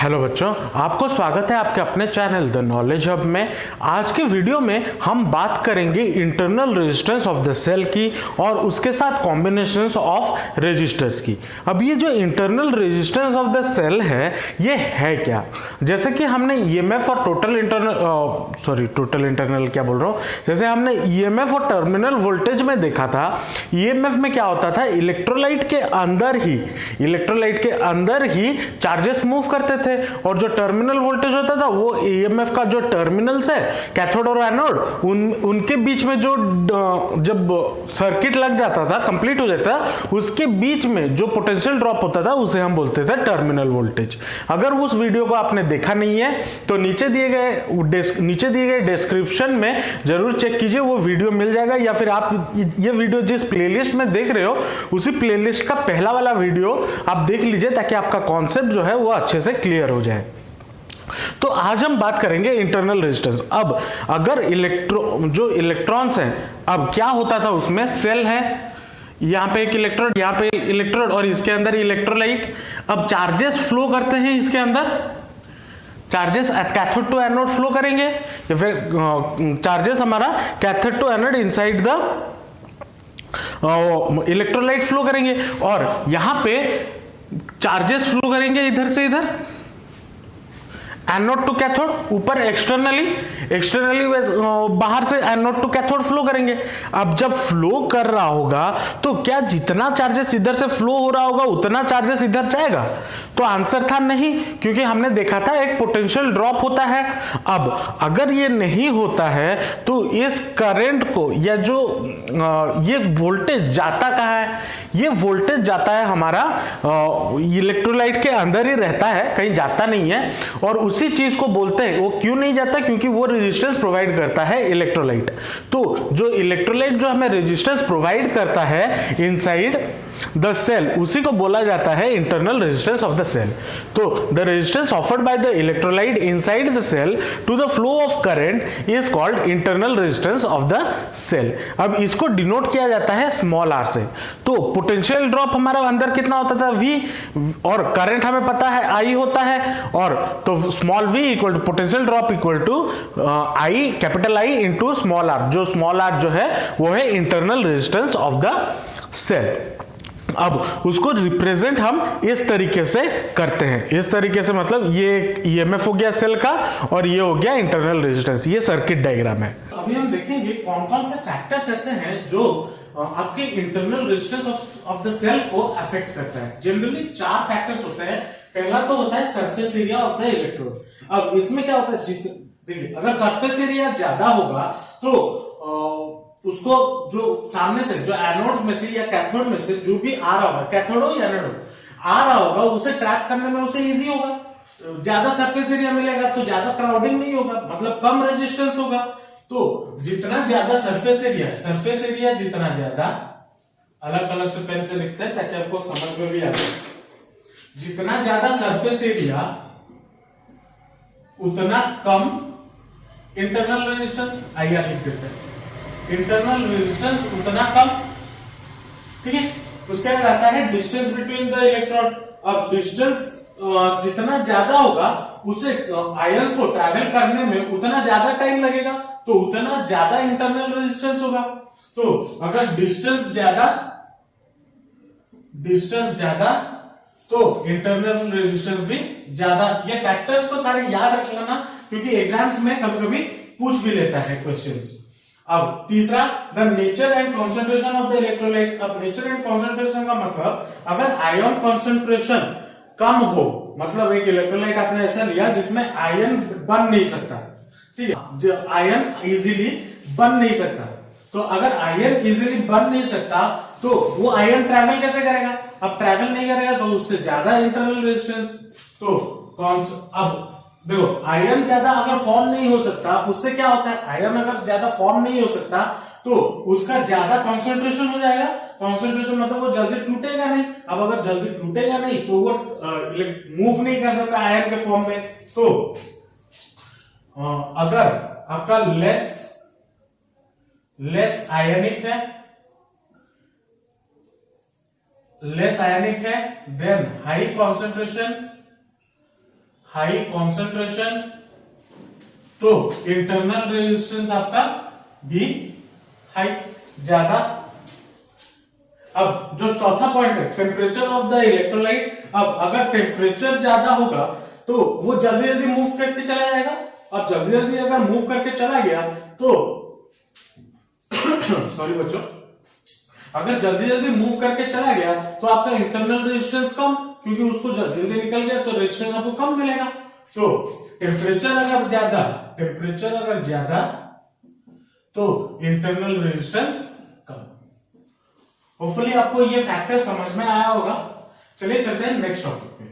Hello बच्चों, आपको स्वागत है आपके अपने चैनल द नॉलेज हब में। आज के वीडियो में हम बात करेंगे internal resistance of the cell की और उसके साथ कॉम्बिनेशंस ऑफ रेजिस्टर्स की। अब ये जो internal resistance of the cell है ये है क्या? जैसे कि हमने ईएमएफ और टोटल इंटरनल क्या बोल रहा हूँ, जैसे हमने ईएमएफ और टर्मिनल वोल्टेज में देखा था। ईएमएफ में क्या होता था, इलेक्ट्रोलाइट के अंदर ही चार्जेस मूव करते थे और जो टर्मिनल वोल्टेज होता था वो ईएमएफ का जो टर्मिनल्स है कैथोड और एनोड उनके बीच में जो जब सर्किट लग जाता था, कंप्लीट हो जाता, उसके बीच में जो पोटेंशियल ड्रॉप होता था उसे हम बोलते थे टर्मिनल वोल्टेज। अगर उस वीडियो को आपने देखा नहीं है तो नीचे दिए गए डिस्क्रिप्शन में जरूर चेक कीजिए, वो वीडियो मिल जाएगा, या फिर आप ये वीडियो जिस प्लेलिस्ट में देख रहे हो उसी प्लेलिस्ट का पहला वाला वीडियो आप देख लीजिए ताकि आपका कॉन्सेप्ट जो है वो अच्छे से क्लियर हो जाए। तो आज हम बात करेंगे इंटरनल रेजिस्टेंस। अब अगर इलेक्ट्रॉन्स हैं, अब क्या होता था उसमें, सेल है, यहां पे एक इलेक्ट्रोड, यहां पे इलेक्ट्रोड और इसके अंदर इलेक्ट्रोलाइट। अब चार्जेस फ्लो करते हैं इसके अंदर, charges cathode to anode flow करेंगे, या फिर चार्जेस हमारा cathode to anode inside the electrolyte flow करेंगे, और यहां पे चार्जेस फ्लो करेंगे इधर से इधर, एनोड टू कैथोड, ऊपर एक्सटर्नली बाहर से एनोड टू कैथोड फ्लो करेंगे। अब जब फ्लो कर रहा होगा तो क्या जितना चार्जेस इधर से फ्लो हो रहा होगा उतना चार्जेस इधर जाएगा? तो आंसर था नहीं, क्योंकि हमने देखा था एक पोटेंशियल ड्रॉप होता है। अब अगर ये नहीं होता है तो इस करंट को, या जो ये वोल्टेज जाता कहाँ है, ये वोल्टेज जाता है हमारा इलेक्ट्रोलाइट के अंदर ही रहता है, कहीं जाता नहीं है, और उसी चीज को बोलते हैं, वो क्यों नहीं जाता, क्योंकि वो रेजिस्टेंस प्रोवाइड करता है इलेक्ट्रोलाइट। तो जो इलेक्ट्रोलाइट जो हमें रेजिस्टेंस प्रोवाइड करता है इनसाइड द सेल, उसी को बोला जाता है internal resistance of the cell. तो the resistance offered by the electrolyte inside the cell to the flow of current is called internal resistance of the cell. अब इसको डिनोट किया जाता है स्मॉल आर से। तो पोटेंशियल ड्रॉप हमारा अंदर कितना होता था, V, और करंट हमें पता है I होता है, और तो small v equal to potential drop equal to I, capital I into small r, जो स्मॉल r जो है वो है internal resistance of the cell. अब उसको रिप्रेजेंट हम इस तरीके से करते हैं, इस तरीके से, मतलब ये ईएमएफ हो गया सेल का और ये हो गया इंटरनल रेजिस्टेंस, ये सर्किट डायग्राम है। अभी हम देखेंगे कौन कौन से फैक्टर्स ऐसे हैं जो आपके internal resistance of the cell को अफेक्ट करता है। जनरली 4 फैक्टर्स होते हैं। पहला तो होता है surface area of the electrode. अब इसमें क्या होता है, देखिए अगर सरफेस एरिया ज्यादा होगा तो उसको जो सामने से, जो एनोड में से या कैथोड में से जो भी आ रहा होगा, कैथोड हो या एनोड आ रहा होगा, उसे ट्रैक करने में उसे इजी होगा। ज्यादा सरफेस एरिया मिलेगा तो ज्यादा क्राउडिंग नहीं होगा, मतलब कम रेजिस्टेंस होगा। तो जितना ज्यादा सरफेस एरिया जितना ज्यादा, अलग अलग से पेन से लिखते हैं ताकि आपको समझ में भी आ जाए। जितना ज्यादा सरफेस एरिया उतना कम इंटरनल रेजिस्टेंस, आइए लिख देते हैं, इंटरनल रेजिस्टेंस उतना कम, ठीक है। उसके बाद आता है डिस्टेंस बिटवीन द इलेक्ट्रोड। अब डिस्टेंस जितना ज्यादा होगा उसे आयंस को ट्रैवल करने में उतना ज्यादा टाइम लगेगा, तो उतना ज्यादा इंटरनल रेजिस्टेंस होगा। तो अगर डिस्टेंस ज्यादा तो इंटरनल रेजिस्टेंस भी ज्यादा। ये फैक्टर्स को सारे याद रख लेना, क्योंकि एग्जाम्स में कभी कभी पूछ भी लेता है क्वेश्चंस। अब तीसरा, the nature and concentration of the electrolyte. अब नेचर एंड कॉन्सेंट्रेशन का मतलब, अगर आयन कॉन्सेंट्रेशन कम हो, मतलब एक इलेक्ट्रोलाइट आपने ऐसा लिया जिसमें आयन बन नहीं सकता, ठीक है, जो आयन इजीली बन नहीं सकता, तो अगर आयन इजीली बन नहीं सकता तो वो आयन ट्रैवल कैसे करेगा? अब ट्रैवल नहीं करेगा तो उससे ज्यादा इंटरनल रेजिस्टेंस। तो अब देखो, आयन ज्यादा अगर फॉर्म नहीं हो सकता, उससे क्या होता है, आयन अगर ज्यादा फॉर्म नहीं हो सकता तो उसका ज्यादा कॉन्सेंट्रेशन हो जाएगा। कॉन्सेंट्रेशन मतलब वो जल्दी टूटेगा नहीं। अब अगर जल्दी टूटेगा नहीं तो वो मूव नहीं कर सकता आयन के फॉर्म में। तो अगर आपका लेस आयनिक है, देन हाई हाई कॉन्सेंट्रेशन तो इंटरनल रेजिस्टेंस आपका भी हाई, ज्यादा। अब जो चौथा पॉइंट है टेम्परेचर ऑफ द इलेक्ट्रोलाइट, अब अगर टेम्परेचर ज्यादा होगा तो वो जल्दी जल्दी मूव करके चला जाएगा। अब जल्दी जल्दी अगर मूव करके चला गया तो सॉरी बच्चों, अगर जल्दी जल्दी मूव करके चला गया तो आपका इंटरनल रेजिस्टेंस कम, क्योंकि उसको जल्दी जल्दी निकल गया तो रेजिस्टेंस आपको कम मिलेगा। तो टेम्परेचर अगर ज्यादा तो इंटरनल रेजिस्टेंस कम। होपफुली आपको ये फैक्टर समझ में आया होगा। चलिए चलते हैं नेक्स्ट टॉपिक पे।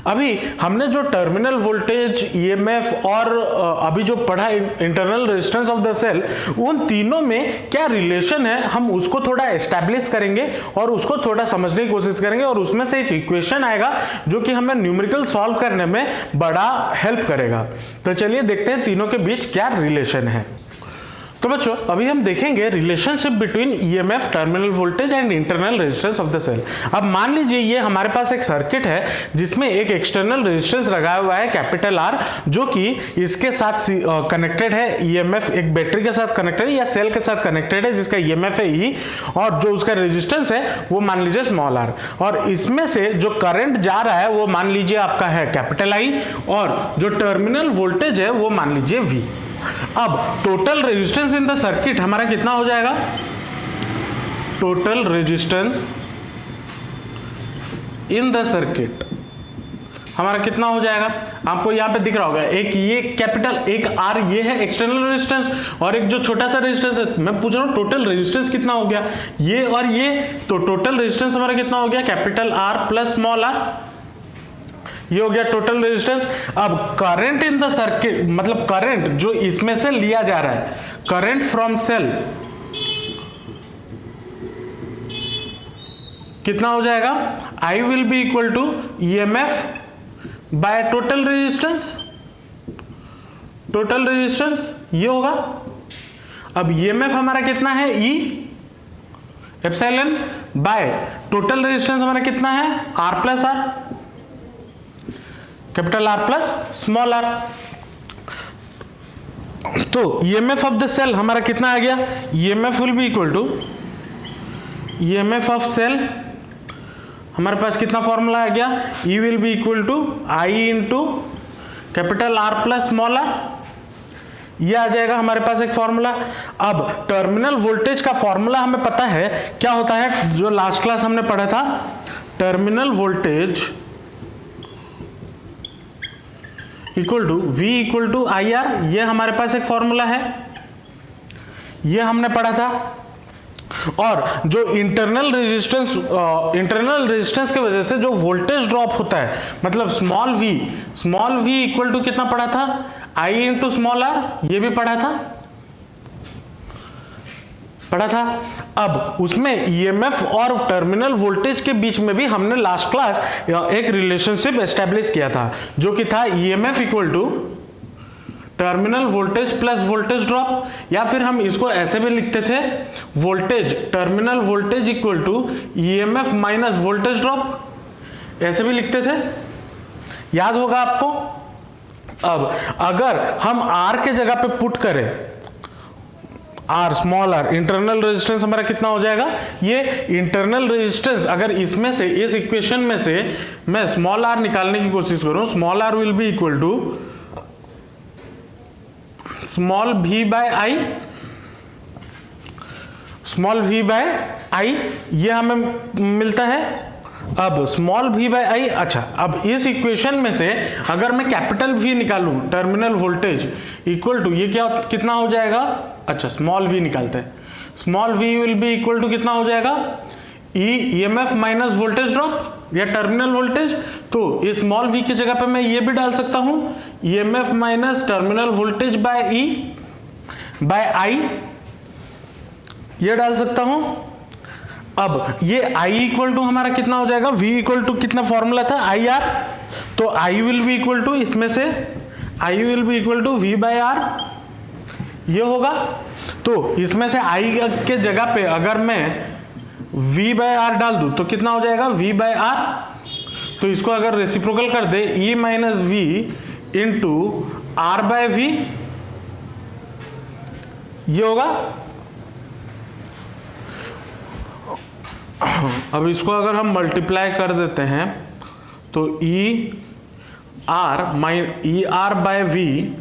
अभी हमने जो टर्मिनल वोल्टेज, ईएमएफ और अभी जो पढ़ा internal resistance of the cell, उन तीनों में क्या रिलेशन है हम उसको थोड़ा एस्टैब्लिश करेंगे और उसको थोड़ा समझने की कोशिश करेंगे, और उसमें से एक इक्वेशन आएगा जो कि हमें न्यूमेरिकल सॉल्व करने में बड़ा हेल्प करेगा। तो चलिए देखते हैं तीनों के बीच क्या रिलेशन है। तो बच्चों अभी हम देखेंगे relationship between EMF, terminal voltage and internal resistance of the cell. अब मान लीजिए ये हमारे पास एक सर्किट है जिसमें एक एक्सटर्नल रेजिस्टेंस लगाया हुआ है कैपिटल आर, जो कि इसके साथ कनेक्टेड है। ईएमएफ एक बैटरी के साथ कनेक्टेड है या सेल के साथ कनेक्टेड है जिसका ईएमएफ है ई, और जो उसका रेजिस्टेंस है वो मान लीजिए स्मॉल आर, और इसमें से जो करंट जा रहा है वो मान लीजिए आपका है कैपिटल आई, और जो टर्मिनल वोल्टेज है वो मान लीजिए वी। अब total resistance in the circuit हमारा कितना हो जाएगा? Total resistance in the circuit हमारा कितना हो जाएगा? आपको यहां पे दिख रहा होगा, एक ये कैपिटल, एक आर ये है एक्सटर्नल रेजिस्टेंस, और एक जो छोटा सा रेजिस्टेंस है। मैं पूछ रहा हूं टोटल रेजिस्टेंस कितना हो गया, ये और ये, तो टोटल रेजिस्टेंस हमारा कितना हो गया? Capital R plus small R, ये हो गया टोटल रेजिस्टेंस। अब करंट इन द सर्किट, मतलब करंट जो इसमें से लिया जा रहा है, करंट फ्रॉम सेल कितना हो जाएगा? I will be equal to EMF by total resistance, total resistance ये होगा। अब EMF हमारा कितना है? E epsilon by total resistance हमारा कितना है? R plus R, capital R plus small R. तो ईएमएफ ऑफ द सेल हमारा कितना आ गया? EMF will be equal to EMF of cell, हमारे पास कितना फॉर्मूला आ गया? E will be equal to I into capital R plus small R, ये आ जाएगा हमारे पास एक फॉर्मूला। अब टर्मिनल वोल्टेज का फॉर्मूला हमें पता है क्या होता है, जो लास्ट क्लास हमने पढ़ा था। Terminal voltage equal to V equal to I R, ये हमारे पास एक फॉर्मूला है, ये हमने पढ़ा था। और जो इंटरनल रेजिस्टेंस की वजह से जो वोल्टेज ड्रॉप होता है, मतलब स्मॉल v इक्वल टू कितना पढ़ा था? I इंटू स्मॉल आर, ये भी पढ़ा था। अब उसमें ईएमएफ और टर्मिनल वोल्टेज के बीच में भी हमने लास्ट क्लास एक रिलेशनशिप एस्टेब्लिश किया था, जो कि था EMF equal to terminal voltage plus voltage drop, या फिर हम इसको ऐसे भी लिखते थे, voltage terminal voltage equal to EMF minus voltage drop, ऐसे भी लिखते थे, याद होगा आपको। अब अगर हम आर के जगह पे पुट करें R small R, internal resistance हमारा कितना हो जाएगा? ये इंटरनल रेजिस्टेंस अगर इसमें से, इस इक्वेशन में से मैं स्मॉल आर निकालने की कोशिश करूं, small R will be equal to small v by I, small v by I, ये हमें मिलता है। अब स्मॉल v बाय आई, अच्छा अब इस इक्वेशन में से अगर मैं कैपिटल V निकालूं, टर्मिनल वोल्टेज इक्वल टू, ये क्या कितना हो जाएगा? अच्छा स्मॉल v निकालते हैं, small v will be equal to कितना हो जाएगा? ईएमएफ माइनस वोल्टेज ड्रॉप या टर्मिनल वोल्टेज। तो इस स्मॉल v की जगह पे मैं ये भी डाल सकता हूं, EMF minus terminal voltage by E by I, ये डाल सकता हूं। अब ये I इक्वल टू हमारा कितना हो जाएगा? V इक्वल टू कितना फॉर्मूला था? आई आर, तो I will be equal to, इसमें से I will be equal to V by R, ये होगा। तो इसमें से I के जगह पे अगर मैं V बाय आर डाल दूं तो कितना हो जाएगा? V बाय आर, तो इसको अगर रेसिप्रोकल कर दे, E minus V into R by V, ये होगा। अब इसको अगर हम मल्टीप्लाई कर देते हैं तो E R by V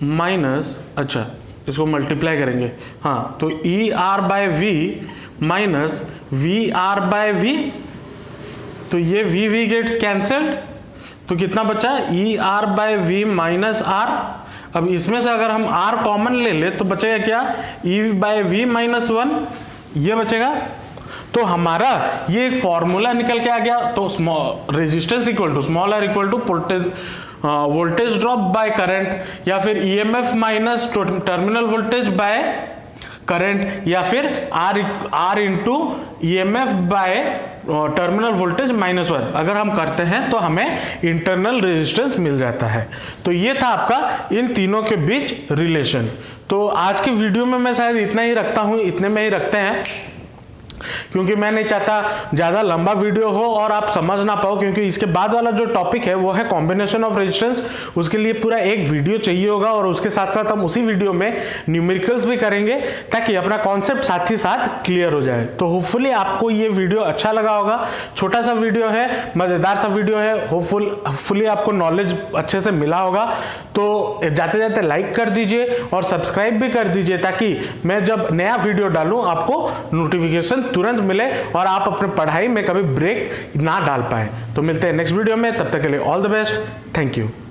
minus, अच्छा इसको मल्टीप्लाई करेंगे, हाँ, तो E R by V minus V R by V, तो ये वी गेट्स कैंसल्ड, तो कितना बचा, E R by V minus R. अब इसमें से अगर हम आर कॉमन ले ले तो बचेगा क्या, ई बाय वी माइनस 1, ये बचेगा। तो हमारा ये एक फॉर्मूला निकल के आ गया। तो resistance equal to small R equal to voltage drop by current, या फिर EMF minus terminal voltage by current, या फिर R into EMF by terminal voltage minus 1। अगर हम करते हैं तो हमें इंटरनल रेजिस्टेंस मिल जाता है। तो ये था आपका इन तीनों के बीच रिलेशन। तो आज की वीडियो में मैं शायद इतना ही रखता हूं, इतने में ही रखते हैं, क्योंकि मैं नहीं चाहता ज्यादा लंबा वीडियो हो और आप समझ ना पाओ, क्योंकि इसके बाद वाला जो टॉपिक है वो है कॉम्बिनेशन ऑफ रेजिस्टेंस। उसके लिए पूरा एक वीडियो चाहिए होगा और उसके साथ साथ हम उसी वीडियो में न्यूमेरिकल्स भी करेंगे ताकि अपना कॉन्सेप्ट साथ ही साथ क्लियर हो जाए। तो होपफुली आपको ये वीडियो अच्छा लगा होगा। छोटा सा वीडियो है, मजेदार सा वीडियो है, होपफुली आपको नॉलेज अच्छे से मिला होगा। तो जाते जाते लाइक कर दीजिए और सब्सक्राइब भी कर दीजिए ताकि मैं जब नया वीडियो डालूं आपको नोटिफिकेशन तुरंत मिले और आप अपने पढ़ाई में कभी ब्रेक ना डाल पाए। तो मिलते हैं नेक्स्ट वीडियो में, तब तक के लिए all the best, thank you.